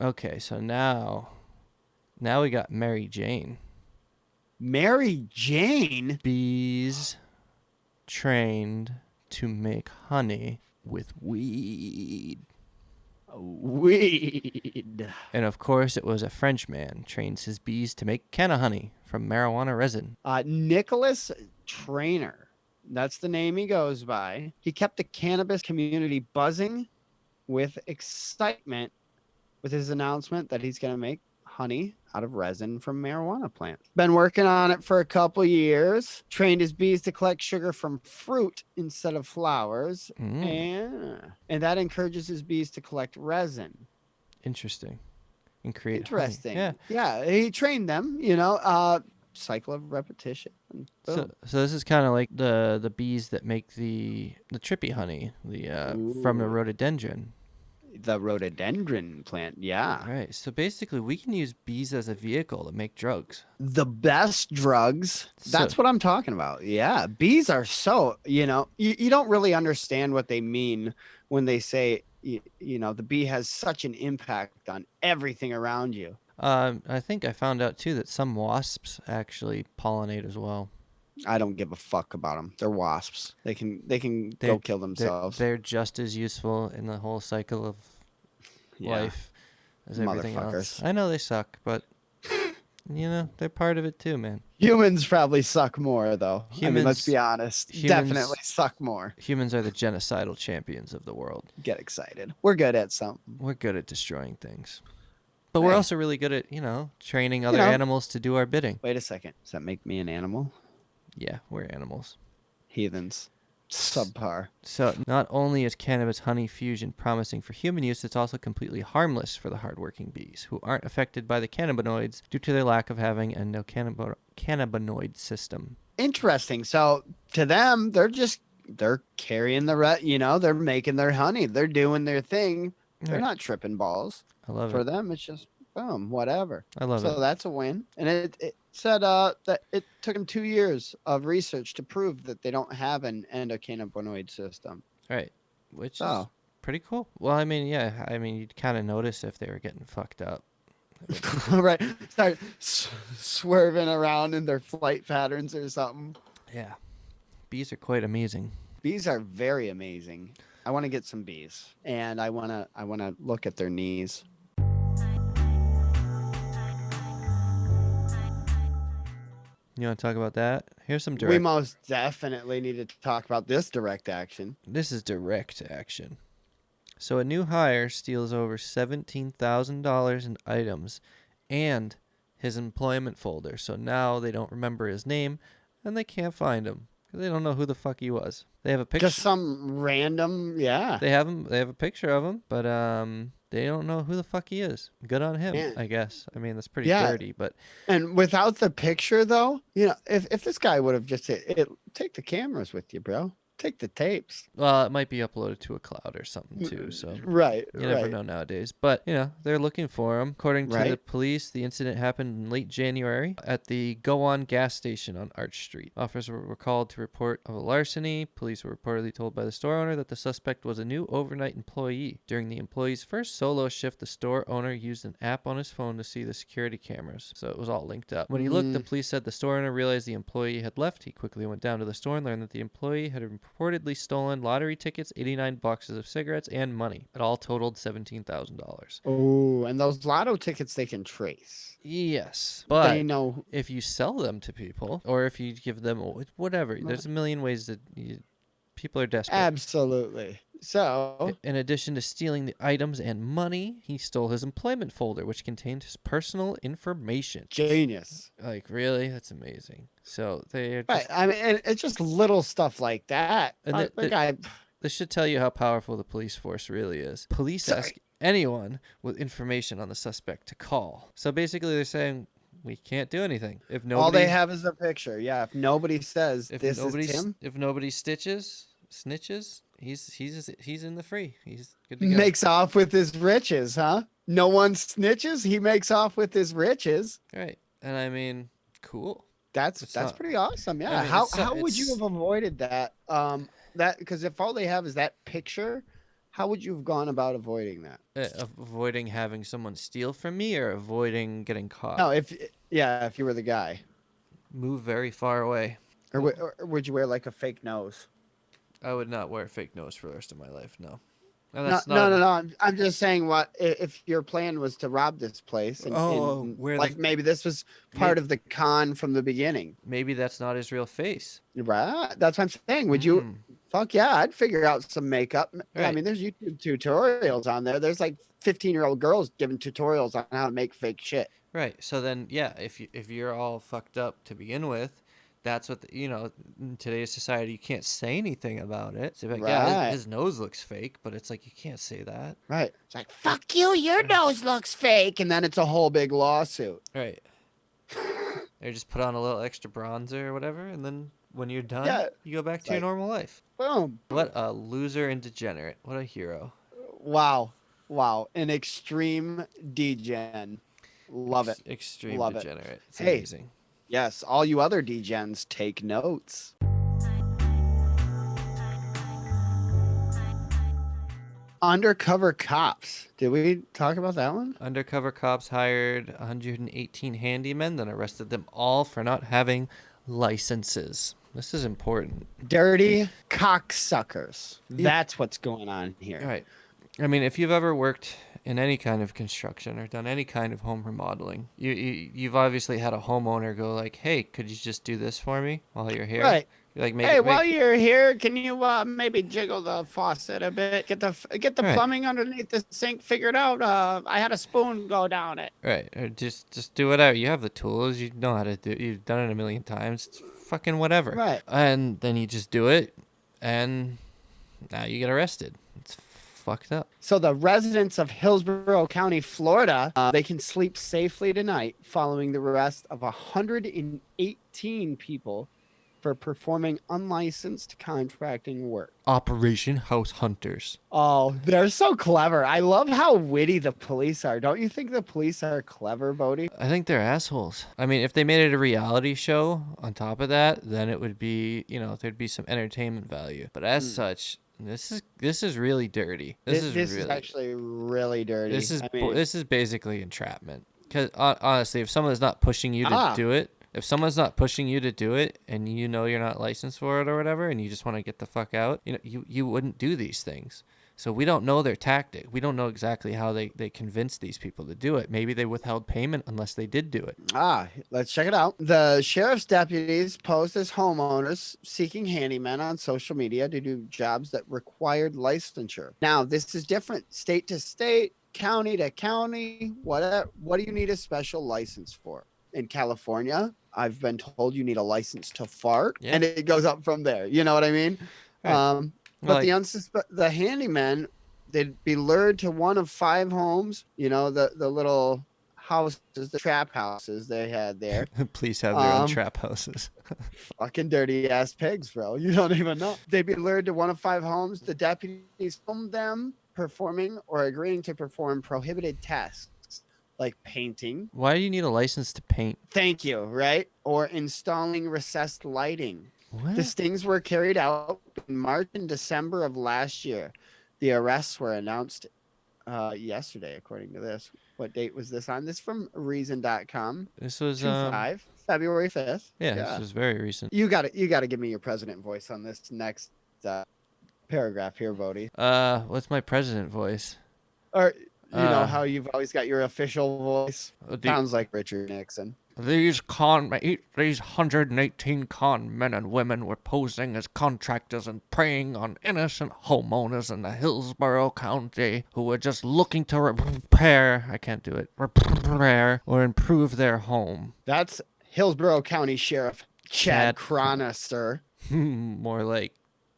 Okay, so now we got Mary Jane. Mary Jane? Bees trained to make honey with weed. Weed. And of course, it was a Frenchman trains his bees to make canna honey from marijuana resin. Nicholas Trainer. That's the name he goes by. He kept the cannabis community buzzing with excitement with his announcement that he's going to make honey out of resin from marijuana plants. Been working on it for a couple years. Trained his bees to collect sugar from fruit instead of flowers. And that encourages his bees to collect resin. Interesting. And create Interesting. honey. Yeah, he trained them, cycle of repetition. So this is kind of like the bees that make the trippy honey, from the rhododendron. The rhododendron plant, yeah. Right. So basically, we can use bees as a vehicle to make drugs. The best drugs. That's what I'm talking about. Yeah. Bees are so, you don't really understand what they mean when they say, the bee has such an impact on everything around you. I think I found out, too, that some wasps actually pollinate as well. I don't give a fuck about them. They're wasps. They can go kill themselves. They're just as useful in the whole cycle of life as everything else. I know they suck, but they're part of it too, man. Humans probably suck more, though. Let's be honest. Definitely suck more. Humans are the genocidal champions of the world. Get excited. We're good at something. We're good at destroying things. But we're also really good at, training other animals to do our bidding. Wait a second. Does that make me an animal? Yeah, we're animals. Heathens. Subpar. So not only is cannabis honey fusion promising for human use, it's also completely harmless for the hardworking bees, who aren't affected by the cannabinoids due to their lack of having a cannabinoid system. Interesting. So to them, they're carrying they're making their honey. They're doing their thing. They're not tripping balls. I love it. For them, it's just boom, whatever. I love it. So that's a win. And it said that it took them 2 years of research to prove that they don't have an endocannabinoid system. Right. Which is pretty cool. Well, you'd kind of notice if they were getting fucked up. Right. Start swerving around in their flight patterns or something. Yeah. Bees are quite amazing. Bees are very amazing. I want to get some bees, and I want to look at their knees. You want to talk about that? Here's some direct. We most definitely need to talk about this direct action. This is direct action. So a new hire steals over $17,000 in items and his employment folder. So now they don't remember his name and they can't find him because they don't know who the fuck he was. They have a picture. Just some random, yeah. They have him. They have a picture of him, but they don't know who the fuck he is. Good on him, I guess. I mean, that's pretty dirty, but. And without the picture, though, if this guy would have just said, take the cameras with you, bro. Take the tapes. Well, it might be uploaded to a cloud or something too, so you never know nowadays. But they're looking for him. According to the police, the incident happened in late January at the Go On gas station on Arch Street. Officers were called to report of a larceny. Police were reportedly told by the store owner that the suspect was a new overnight employee. During the employee's first solo shift, the store owner used an app on his phone to see the security cameras, so it was all linked up. When he looked, the police said the store owner realized the employee had left. He quickly went down to the store and learned that the employee had reportedly stolen lottery tickets, 89 boxes of cigarettes, and money. It all totaled $17,000. Oh, and those lotto tickets they can trace. Yes, but they know if you sell them to people or if you give them whatever, there's a million ways that people are desperate. Absolutely. So, in addition to stealing the items and money, he stole his employment folder, which contained his personal information. Genius. Like, really? That's amazing. So they're just... Right. I mean, it's just little stuff like that. And this should tell you how powerful the police force really is. Police ask anyone with information on the suspect to call. So basically they're saying, we can't do anything. If nobody... All they have is a picture. Yeah, if nobody says this is him. If nobody snitches... He's in the free. He's good to go. Makes off with his riches, huh? No one snitches. He makes off with his riches. Right. And I mean, cool. That's pretty awesome. Yeah. I mean, how would you have avoided that? Because if all they have is that picture, How would you have gone about avoiding that? Avoiding having someone steal from me or avoiding getting caught? No, if you were the guy. Move very far away. Or would you wear like a fake nose? I would not wear a fake nose for the rest of my life, no. And No, that's no, not no, no. I'm just saying, what if your plan was to rob this place, and like maybe this was part of the con from the beginning? Maybe that's not his real face. Right. That's what I'm saying. Would you? Fuck yeah, I'd figure out some makeup. Right. I mean, there's YouTube tutorials on there. There's like 15-year-old girls giving tutorials on how to make fake shit. Right. So then, yeah, if you're all fucked up to begin with, that's what in today's society, you can't say anything about it. So like, yeah, his nose looks fake, but it's like you can't say that. Right. It's like, fuck you, your nose looks fake, and then it's a whole big lawsuit. Right. Or just put on a little extra bronzer or whatever, and then when you're done, you go back to your normal life. Boom. What a loser and degenerate. What a hero. Wow. An extreme degen. Love it. Extreme Love degenerate. It's hey. Amazing. Yes, all you other degens, take notes. Undercover cops. Did we talk about that one? Undercover cops hired 118 handymen, then arrested them all for not having licenses. This is important. Dirty cocksuckers. That's what's going on here. Right. I mean, if you've ever worked in any kind of construction or done any kind of home remodeling, you've obviously had a homeowner go like, hey, could you just do this for me while you're here? Right. You're like, while you're here, can you maybe jiggle the faucet a bit? Get the plumbing underneath the sink figured out. I had a spoon go down it. Right. Or just do whatever. You have the tools. You know how to do it. You've done it a million times. It's fucking whatever. Right. And then you just do it, and now you get arrested. It's fucked up. So the residents of Hillsborough County, Florida, they can sleep safely tonight following the arrest of 118 people for performing unlicensed contracting work. Operation House Hunters. Oh, they're so clever. I love how witty the police are. Don't you think the police are clever, Bodie? I think they're assholes. I mean, if they made it a reality show on top of that, then it would be, there'd be some entertainment value. But as such, this is really dirty. This is actually really dirty. This is basically entrapment. Because honestly, if someone's not pushing you to do it, if someone's not pushing you to do it and you know you're not licensed for it or whatever and you just want to get the fuck out, you wouldn't do these things. So we don't know their tactic. We don't know exactly how they convinced these people to do it. Maybe they withheld payment unless they did do it. Let's check it out. The sheriff's deputies posed as homeowners seeking handymen on social media to do jobs that required licensure. Now, this is different state to state, county to county. What do you need a special license for? In California, I've been told you need a license to fart, and it goes up from there. You know what I mean? Right. But the handymen, they'd be lured to one of 5 homes. The little houses, the trap houses they had there. Please have their own trap houses. Fucking dirty ass pigs, bro. You don't even know. They'd be lured to one of 5 homes. The deputies filmed them performing or agreeing to perform prohibited tasks, like painting. Why do you need a license to paint? Thank you, right? Or installing recessed lighting. What? The stings were carried out in March and December of last year. The arrests were announced yesterday, according to this. What date was this on? This is from Reason.com. This was February 5th. Yeah, this was very recent. You got to give me your president voice on this next paragraph here, Bodie. What's my president voice? Or you know how you've always got your official voice? Sounds like Richard Nixon. These 118 con men and women were posing as contractors and preying on innocent homeowners in the Hillsborough County who were just looking to repair or improve their home. That's Hillsborough County Sheriff Chad Chronister. More like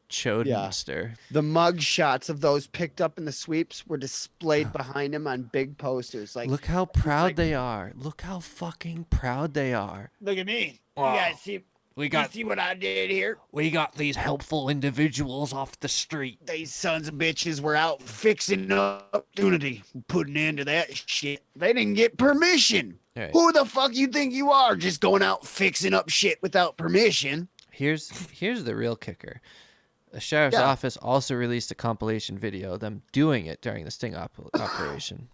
Chodemster. Yeah. The mug shots of those picked up in the sweeps were displayed behind him on big posters. Like, look how proud they are. Look how fucking proud they are. Look at me. Wow. You guys see what I did here? We got these helpful individuals off the street. These sons of bitches were out fixing up opportunity, putting an end to that shit. They didn't get permission. Right. Who the fuck you think you are, just going out fixing up shit without permission? Here's the real kicker. The sheriff's office also released a compilation video of them doing it during the sting operation.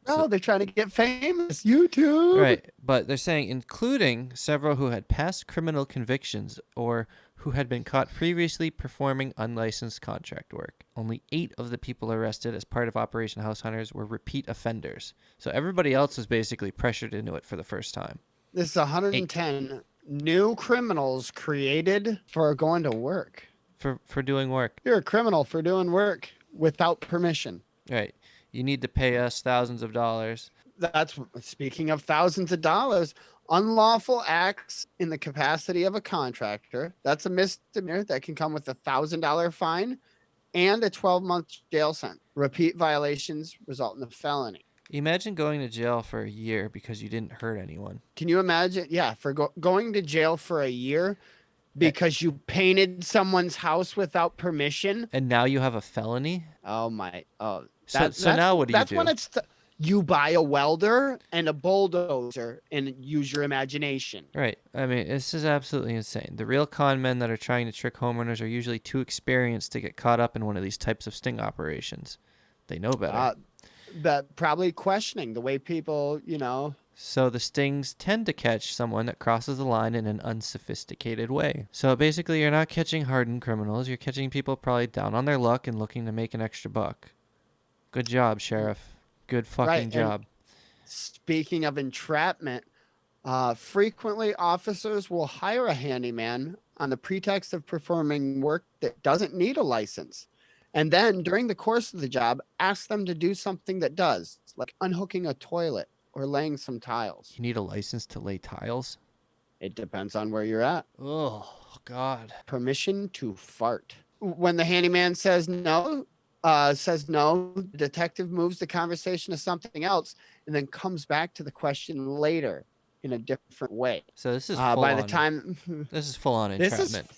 So, they're trying to get famous. YouTube. Right, but they're saying including several who had past criminal convictions or who had been caught previously performing unlicensed contract work. Only 8 of the people arrested as part of Operation House Hunters were repeat offenders. So everybody else was basically pressured into it for the first time. This is 110 new criminals created for going to work. For doing work. You're a criminal for doing work without permission. Right. You need to pay us thousands of dollars. That's speaking of thousands of dollars. Unlawful acts in the capacity of a contractor. That's a misdemeanor that can come with a $1,000 fine and a 12-month jail sentence. Repeat violations result in a felony. Imagine going to jail for a year because you didn't hurt anyone. Can you imagine? Yeah, for going to jail for a year because you painted someone's house without permission. And now you have a felony? Oh, my. Oh, so now what do you do? That's when you buy a welder and a bulldozer and use your imagination. Right. I mean, this is absolutely insane. The real con men that are trying to trick homeowners are usually too experienced to get caught up in one of these types of sting operations. They know better. But probably questioning the way people, So the stings tend to catch someone that crosses the line in an unsophisticated way. So basically, you're not catching hardened criminals. You're catching people probably down on their luck and looking to make an extra buck. Good job, Sheriff. Good fucking job. And speaking of entrapment, frequently officers will hire a handyman on the pretext of performing work that doesn't need a license. And then during the course of the job, ask them to do something that does, like unhooking a toilet or laying some tiles. You need a license to lay tiles? It depends on where you're at. Oh, God. Permission to fart. When the handyman says no, the detective moves the conversation to something else and then comes back to the question later in a different way. So this is this is full on entrapment.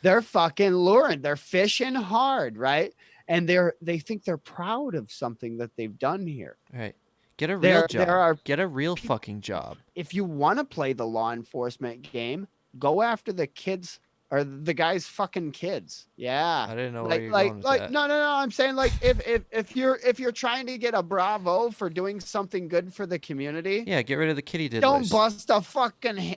They're fucking luring. They're fishing hard, right? And they think they're proud of something that they've done here. Right. Get a real job. Get a real fucking job. If you want to play the law enforcement game, go after the kids or the guy's fucking kids. Yeah. I didn't know where you're going with that. No. I'm saying if you're trying to get a bravo for doing something good for the community. Yeah, get rid of the kitty diddlers. Don't bust a fucking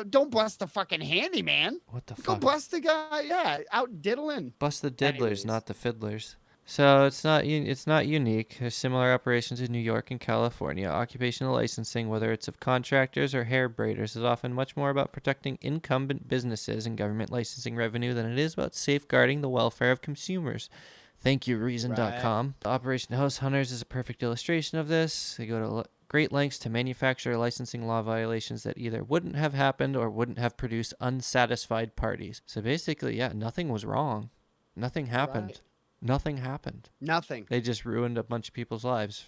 don't bust the fucking handyman. What the fuck? Go bust the guy, out diddling. Bust the diddlers, not the fiddlers. So it's not unique. There's similar operations in New York and California. Occupational licensing, whether it's of contractors or hair braiders, is often much more about protecting incumbent businesses and government licensing revenue than it is about safeguarding the welfare of consumers. Thank you, Reason.com. Right. Operation House Hunters is a perfect illustration of this. They go to great lengths to manufacture licensing law violations that either wouldn't have happened or wouldn't have produced unsatisfied parties. So basically, nothing was wrong. Nothing happened. Right. Nothing happened. Nothing. They just ruined a bunch of people's lives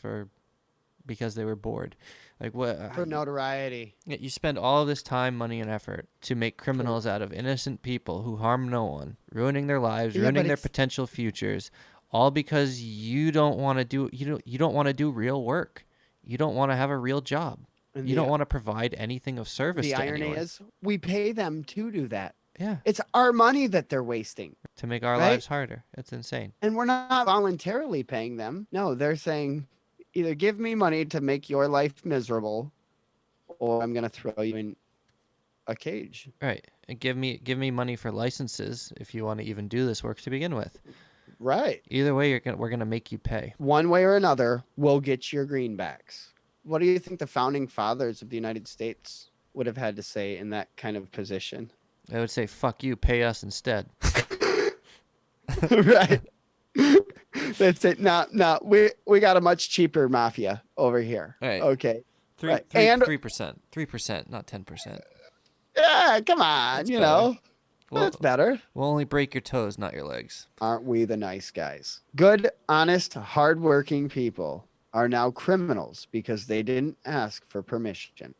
because they were bored. Like what? For notoriety. You spend all of this time, money, and effort to make criminals out of innocent people who harm no one, ruining their lives, ruining their potential futures, all because you don't want to do real work. You don't want to have a real job. And you don't want to provide anything of service to anyone. The irony is, we pay them to do that. Yeah. It's our money that they're wasting. To make our lives harder. It's insane. And we're not voluntarily paying them. No, they're saying either give me money to make your life miserable or I'm going to throw you in a cage. Right. And give me money for licenses if you want to even do this work to begin with. Right. Either way, we're going to make you pay. One way or another, we'll get your greenbacks. What do you think the founding fathers of the United States would have had to say in that kind of position? I would say, fuck you, pay us instead. Right. That's it. No, we got a much cheaper mafia over here. Right. Okay. 3%, not 10%. Yeah, come on, that's better. We'll only break your toes, not your legs. Aren't we the nice guys? Good, honest, hardworking people are now criminals because they didn't ask for permission.